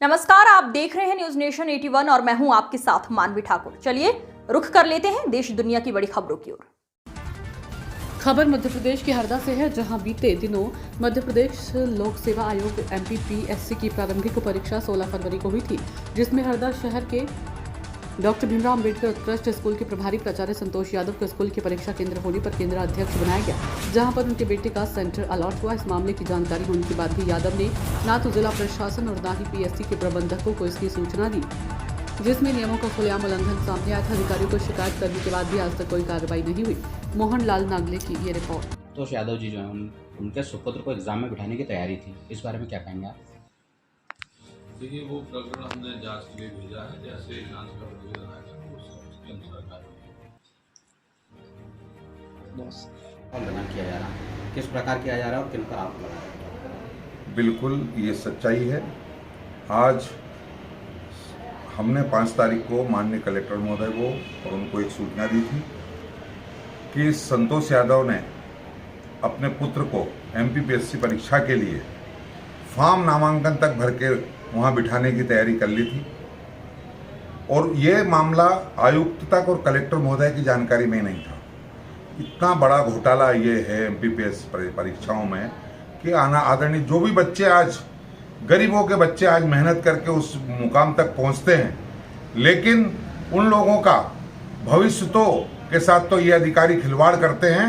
नमस्कार, आप देख रहे हैं न्यूज नेशन 81 और मैं हूं आपके साथ मानवी ठाकुर। चलिए रुख कर लेते हैं देश दुनिया की बड़ी खबरों की ओर। खबर मध्य प्रदेश के हरदा से है, जहां बीते दिनों मध्य प्रदेश लोक सेवा आयोग MPPSC की प्रारंभिक परीक्षा 16 फरवरी को हुई थी, जिसमें हरदा शहर के डॉक्टर भीमराव अंबेडकर उत्कृष्ट स्कूल के प्रभारी प्राचार्य संतोष यादव को स्कूल की परीक्षा केंद्र होने पर केंद्र अध्यक्ष बनाया गया, जहां पर उनके बेटे का सेंटर अलॉट हुआ। इस मामले की जानकारी होने के बाद भी यादव ने न तो जिला प्रशासन और न ही PSC के प्रबंधकों को इसकी सूचना दी, जिसमें नियमों का खुलेआम उल्लंघन सामने आया था। अधिकारियों को शिकायत करने के बाद भी आज तक कोई कार्रवाई नहीं हुई। मोहन लाल नागले की ये रिपोर्ट। संतोष यादव जी जो है उनके सुपुत्र को एग्जाम में बिठाने की तैयारी थी, इस बारे में क्या कहेंगे आप? देखिए, वो प्रकरण हमने जांच के लिए भेजा है। जैसे जांच का प्रतिवेदन आएगा उसके अनुसार उल्लंघन किया जा रहा है, किस प्रकार किया जा रहा है और किन पर आरोप लगा रहा है? बिल्कुल ये सच्चाई है। आज हमने 5 तारीख को माननीय कलेक्टर महोदय को और उनको एक सूचना दी थी कि संतोष यादव ने अपने पुत्र को MPPSC परीक्षा के लिए फॉर्म नामांकन तक भर के वहाँ बिठाने की तैयारी कर ली थी, और ये मामला आयुक्त तक और कलेक्टर महोदय की जानकारी में नहीं था। इतना बड़ा घोटाला ये है MPPSC परीक्षाओं में कि आदरणीय जो भी बच्चे आज गरीबों के बच्चे आज मेहनत करके उस मुकाम तक पहुंचते हैं, लेकिन उन लोगों का भविष्य के साथ तो ये अधिकारी खिलवाड़ करते हैं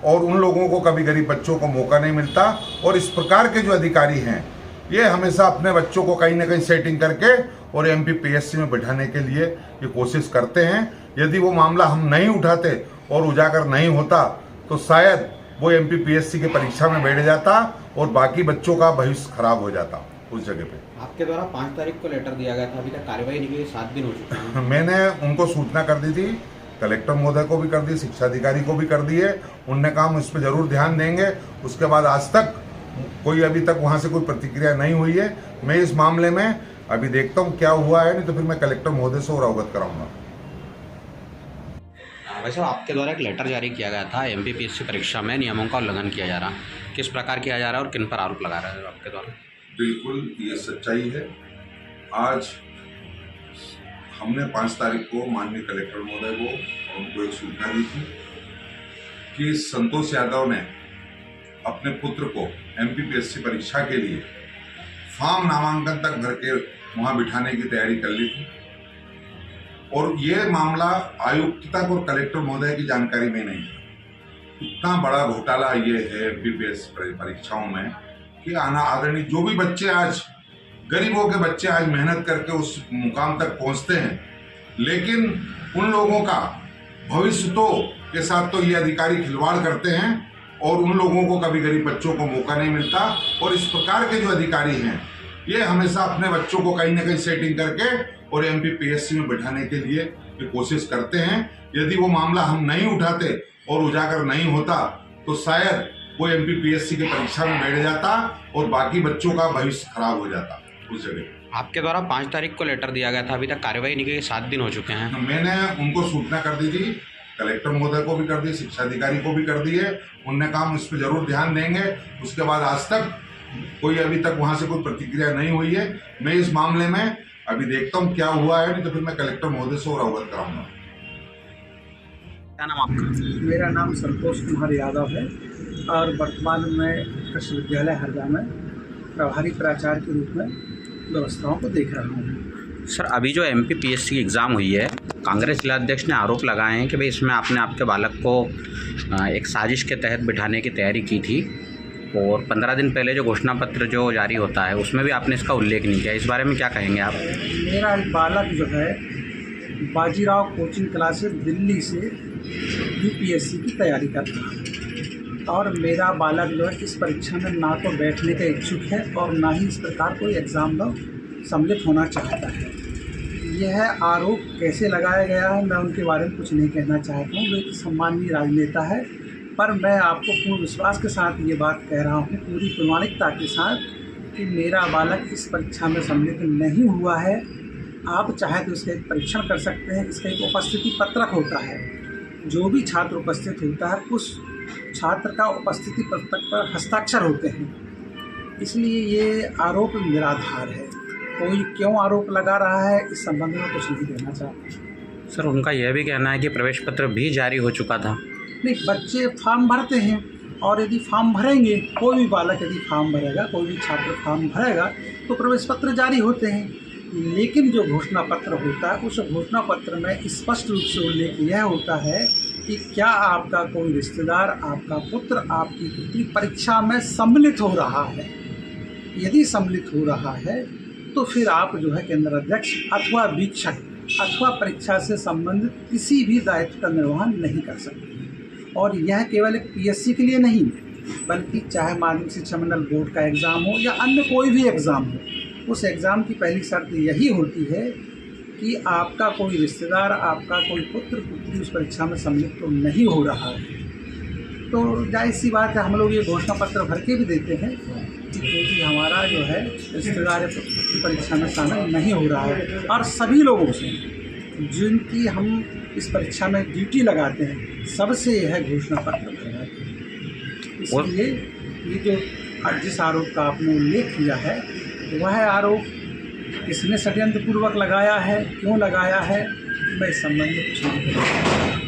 और उन लोगों को कभी गरीब बच्चों को मौका नहीं मिलता। और इस प्रकार के जो अधिकारी हैं ये हमेशा अपने बच्चों को कहीं ना कहीं सेटिंग करके और MPPSC में बिठाने के लिए ये कोशिश करते हैं। यदि वो मामला हम नहीं उठाते और उजागर नहीं होता तो शायद वो MPPSC की परीक्षा में बैठ जाता और बाकी बच्चों का भविष्य खराब हो जाता उस जगह पे। आपके द्वारा 5 तारीख को लेटर दिया गया था, अभी तक कार्रवाई नहीं हुई, 7 दिन हो चुके हैं। मैंने उनको सूचना कर दी थी, कलेक्टर महोदय को भी कर दी, शिक्षा अधिकारी को भी कर दी है। उनने कहा हम इस पर जरूर ध्यान देंगे। उसके बाद आज तक कोई अभी तक वहाँ से कोई प्रतिक्रिया नहीं हुई है। मैं इस मामले में अभी देखता हूँ क्या हुआ है, नहीं तो फिर मैं कलेक्टर महोदय से और अवगत कराऊंगा। वैसे आपके द्वारा एक लेटर जारी किया गया था, MPPSC परीक्षा में नियमों का उल्लंघन किया जा रहा है, किस प्रकार किया जा रहा है और किन पर आरोप लगा रहा है आपके द्वारा? बिल्कुल ये सच्चाई है। आज हमने 5 तारीख को माननीय कलेक्टर महोदय को और उनको एक सूचना दी थी कि संतोष यादव ने अपने पुत्र को MPPSC परीक्षा के लिए फॉर्म नामांकन तक भर के वहाँ बिठाने की तैयारी कर ली थी, और ये मामला आयुक्त तक और कलेक्टर महोदय की जानकारी में नहीं था। इतना बड़ा घोटाला ये है MPPSC परीक्षाओं में कि आदरणीय जो भी बच्चे आज गरीबों के बच्चे आज मेहनत करके उस मुकाम तक पहुंचते हैं, लेकिन उन लोगों का भविष्य के साथ तो ये अधिकारी खिलवाड़ करते हैं और उन लोगों को कभी गरीब बच्चों को मौका नहीं मिलता। और इस प्रकार के जो अधिकारी हैं ये हमेशा अपने बच्चों को कहीं ना कहीं सेटिंग करके और MPPSC में बिठाने के लिए ये कोशिश करते हैं। यदि वो मामला हम नहीं उठाते और उजागर नहीं होता तो शायद वो MPPSC की परीक्षा में बैठ जाता और बाकी बच्चों का भविष्य खराब हो जाता उस जगह। आपके द्वारा 5 तारीख को लेटर दिया गया था, अभी तक कार्रवाई नहीं की, 7 दिन हो चुके हैं। मैंने उनको सूचना कर दी थी, कलेक्टर महोदय को भी कर दी, शिक्षा अधिकारी को भी कर दी है। उनने कहा हम इस पर जरूर ध्यान देंगे। उसके बाद आज तक कोई अभी तक वहाँ से कोई प्रतिक्रिया नहीं हुई है। मैं इस मामले में अभी देखता हूँ क्या हुआ है, नहीं तो फिर मैं कलेक्टर महोदय से और अवगत कराऊंगा। क्या नाम आपका? मेरा नाम संतोष कुमार यादव है और वर्तमान में कृषि विद्यालय हरदा में प्रभारी प्राचार्य के रूप में व्यवस्थाओं को देख रहा हूँ। सर, अभी जो MPPSC की एग्ज़ाम हुई है, कांग्रेस जिलाध्यक्ष ने आरोप लगाए हैं कि भाई इसमें आपने आपके बालक को एक साजिश के तहत बिठाने की तैयारी की थी, और 15 दिन पहले जो घोषणा पत्र जो जारी होता है उसमें भी आपने इसका उल्लेख नहीं किया। इस बारे में क्या कहेंगे आप? मेरा बालक जो है बाजीराव कोचिंग क्लासेस दिल्ली से UPSC की तैयारी करता है, और मेरा बालक जो है इस परीक्षा में ना तो बैठने का इच्छुक है और ना ही इस प्रकार कोई एग्ज़ाम में सम्मिलित होना चाहता है। यह आरोप कैसे लगाया गया है मैं उनके बारे में कुछ नहीं कहना चाहता हूँ। वो एक सम्माननीय राजनेता है, पर मैं आपको पूर्ण विश्वास के साथ ये बात कह रहा हूँ, पूरी प्रामाणिकता के साथ, कि मेरा बालक इस परीक्षा में सम्मिलित नहीं हुआ है। आप चाहे तो इसका एक परीक्षण कर सकते हैं। इसका एक उपस्थिति पत्रक होता है, जो भी छात्र उपस्थित होता है उस छात्र का उपस्थिति पत्रक पर हस्ताक्षर होते हैं, इसलिए ये आरोप निराधार है। कोई क्यों आरोप लगा रहा है इस संबंध में कुछ नहीं कहना चाहता। सर उनका यह भी कहना है कि प्रवेश पत्र भी जारी हो चुका था। नहीं, बच्चे फॉर्म भरते हैं और यदि फॉर्म भरेंगे, कोई भी बालक यदि फॉर्म भरेगा, कोई भी छात्र फॉर्म भरेगा तो प्रवेश पत्र जारी होते हैं। लेकिन जो घोषणा पत्र होता है उस घोषणा पत्र में स्पष्ट रूप से उल्लेख यह होता है कि क्या आपका कोई रिश्तेदार, आपका पुत्र, आपकी पुत्री परीक्षा में सम्मिलित हो रहा है। यदि सम्मिलित हो रहा है तो फिर आप जो है केंद्र अध्यक्ष अथवा वीक्षक अथवा परीक्षा से संबंधित किसी भी दायित्व का निर्वहन नहीं कर सकते। और यह केवल एक पीएससी के लिए नहीं, बल्कि चाहे माध्यमिक शिक्षा मंडल बोर्ड का एग्ज़ाम हो या अन्य कोई भी एग्ज़ाम हो, उस एग्ज़ाम की पहली शर्त यही होती है कि आपका कोई रिश्तेदार, आपका कोई पुत्र पुत्री उस परीक्षा में सम्मिलित तो नहीं हो रहा है। तो जाहिर सी बात है, हम लोग ये घोषणा पत्र भर के भी देते हैं कि क्योंकि हमारा जो है रिश्तेदार पुत्री परीक्षा में शामिल नहीं हो रहा है। और सभी लोगों से जिनकी हम इस परीक्षा में ड्यूटी लगाते हैं, सबसे यह घोषणा पत्र भरवाते हैं। इसलिए ये जो जिस आरोप का आपने उल्लेख किया है, वह आरोप किसने षड्यंत्र पूर्वक लगाया है, क्यों लगाया है, मैं इस संबंध में कुछ नहीं कहूँगा।